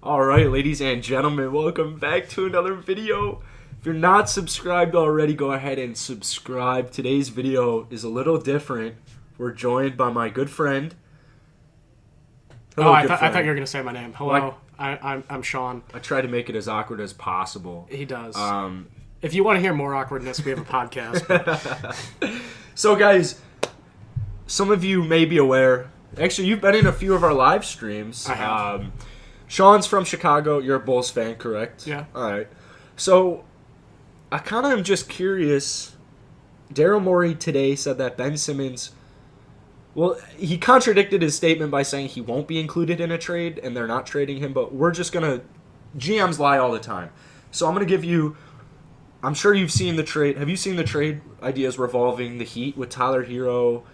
Alright, ladies and gentlemen, welcome back to another video. If you're not subscribed already, go ahead and subscribe. Today's video is a little different. We're joined by my good friend. Hello, I thought you were going to say my name. Hello, What? I'm Sean. I try to make it as awkward as possible. He does. If you want to hear more awkwardness, we have a podcast. So guys, some of you may be aware, actually you've been in a few of our live streams. I have. Sean's from Chicago. You're a Bulls fan, correct? Yeah. Alright. So, I kind of am just curious. Daryl Morey today said that Ben Simmons... Well, he contradicted his statement by saying he won't be included in a trade, and they're not trading him, but we're just going to... GMs lie all the time. So I'm going to give you... I'm sure you've seen the trade... Have you seen the trade ideas revolving the Heat with Tyler Hero...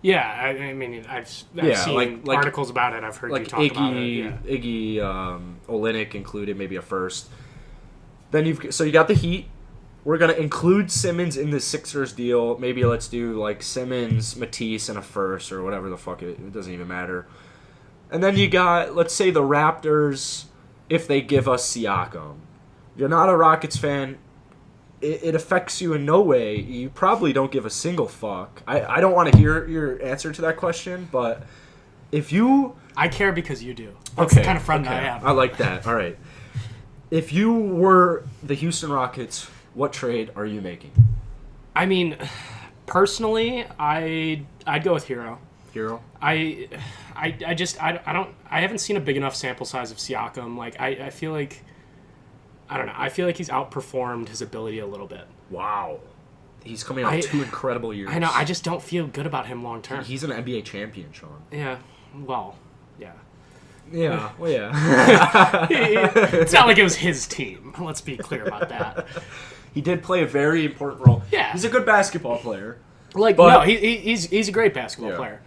Yeah, I mean, I've seen articles about it. I've heard you talk about it. Yeah. Iggy Olynyk included, maybe a first. Then you got the Heat. We're gonna include Simmons in the Sixers deal. Maybe let's do like Simmons, Matisse, and a first or whatever the fuck it doesn't even matter. And then you got, let's say, the Raptors if they give us Siakam. You're not a Rockets fan. It affects you in no way. You probably don't give a single fuck. I don't want to hear your answer to that question, but if you... I care because you do. That's the kind of friend I am. I like that. All right. If you were the Houston Rockets, what trade are you making? I mean, personally, I'd go with Hero. Hero? I haven't seen a big enough sample size of Siakam. Like, I feel like... I don't know. I feel like he's outperformed his ability a little bit. Wow. He's coming off 2 incredible years. I know. I just don't feel good about him long term. He's an NBA champion, Sean. Yeah. Well, yeah. Yeah. Well, yeah. It's not like it was his team. Let's be clear about that. He did play a very important role. Yeah. He's a good basketball player. He's a great basketball player.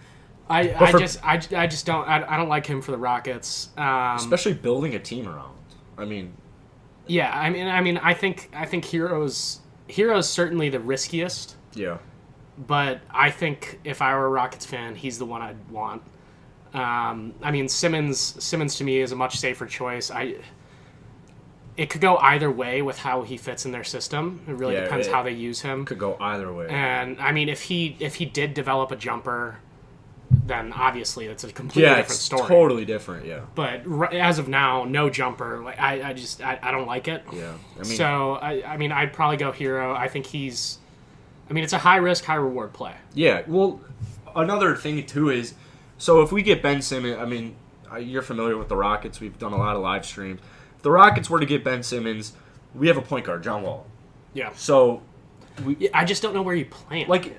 I just don't like him for the Rockets. Especially building a team around. I mean... Yeah, I think Hero's certainly the riskiest. Yeah. But I think if I were a Rockets fan, he's the one I'd want. I mean, Simmons to me is a much safer choice. It could go either way with how he fits in their system. It really depends how they use him. Could go either way. And I mean, if he did develop a jumper, then obviously it's a completely different story. Yeah, totally different, yeah. But as of now, no jumper. Like I don't like it. Yeah. I mean, I'd probably go Hero. I think it's a high risk, high reward play. Yeah. Well, another thing too is, so if we get Ben Simmons, I mean, you're familiar with the Rockets. We've done a lot of live streams. If the Rockets were to get Ben Simmons, we have a point guard, John Wall. Yeah. So I just don't know where you play him. Like,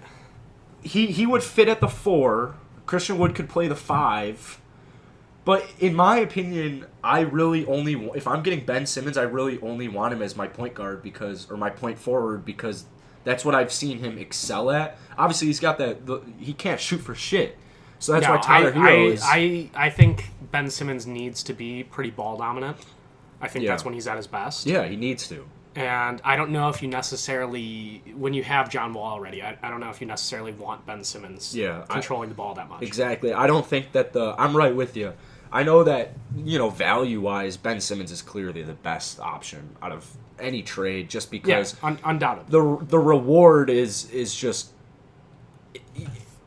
he would fit at the 4. Christian Wood could play the 5, but in my opinion, if I'm getting Ben Simmons, I really only want him as my point guard or my point forward because that's what I've seen him excel at. Obviously, he's got he can't shoot for shit, so that's why Tyler Hero is. I think Ben Simmons needs to be pretty ball dominant. I think that's when he's at his best. Yeah, he needs to. And I don't know if you necessarily, when you have John Wall already, I don't know if you necessarily want Ben Simmons controlling the ball that much. Exactly. I don't think that I'm right with you. I know that, value-wise, Ben Simmons is clearly the best option out of any trade just because... Yeah, undoubtedly. The reward is just...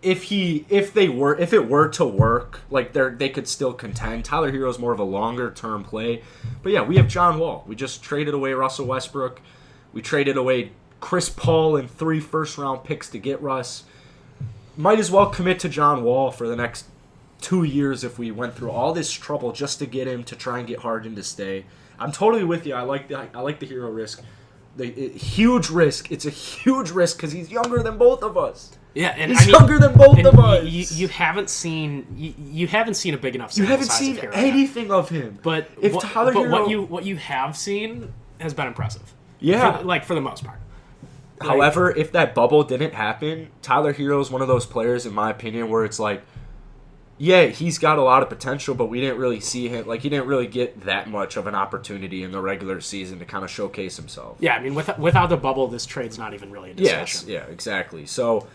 If it were to work, like they could still contend. Tyler Hero's more of a longer term play, but yeah, we have John Wall. We just traded away Russell Westbrook. We traded away Chris Paul and 3 first-round picks to get Russ. Might as well commit to John Wall for the next 2 years if we went through all this trouble just to get him to try and get Harden to stay. I'm totally with you. I like the Hero risk. Huge risk. It's a huge risk because he's younger than both of us. Yeah, and he's younger than both of us. You haven't seen a big enough. You haven't seen anything of him. But what you have seen has been impressive. Yeah, for the most part. However, if that bubble didn't happen, Tyler Hero is one of those players, in my opinion, where it's like, yeah, he's got a lot of potential, but we didn't really see him. Like, he didn't really get that much of an opportunity in the regular season to kind of showcase himself. Yeah, I mean, without the bubble, this trade's not even really a discussion. Yes, yeah, exactly. So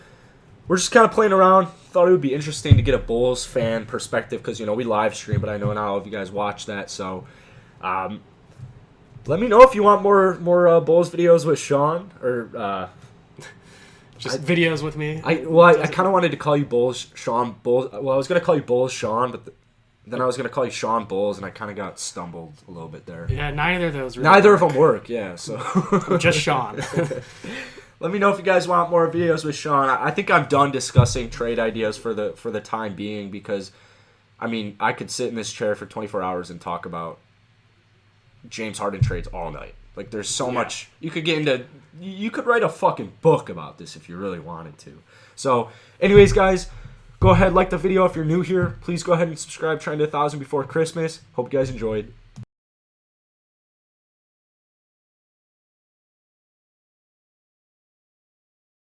we're just kind of playing around. Thought it would be interesting to get a Bulls fan perspective because, we live stream, but I know not all of you guys watch that. So Let me know if you want more Bulls videos with Sean or just videos with me. I kind of wanted to call you Sean Bulls. Well, I was gonna call you Bulls Sean, but then I was gonna call you Sean Bulls, and I kind of got stumbled a little bit there. Yeah, neither of those. Really Neither work. of them work. Yeah, so just Sean. Let me know if you guys want more videos with Sean. I think I'm done discussing trade ideas for the time being because, I mean, I could sit in this chair for 24 hours and talk about James Harden trades all night. Like, there's so much you could get into. You could write a fucking book about this if you really wanted to. So, anyways, guys, go ahead, like the video if you're new here. Please go ahead and subscribe. Trying to 1,000 before Christmas. Hope you guys enjoyed.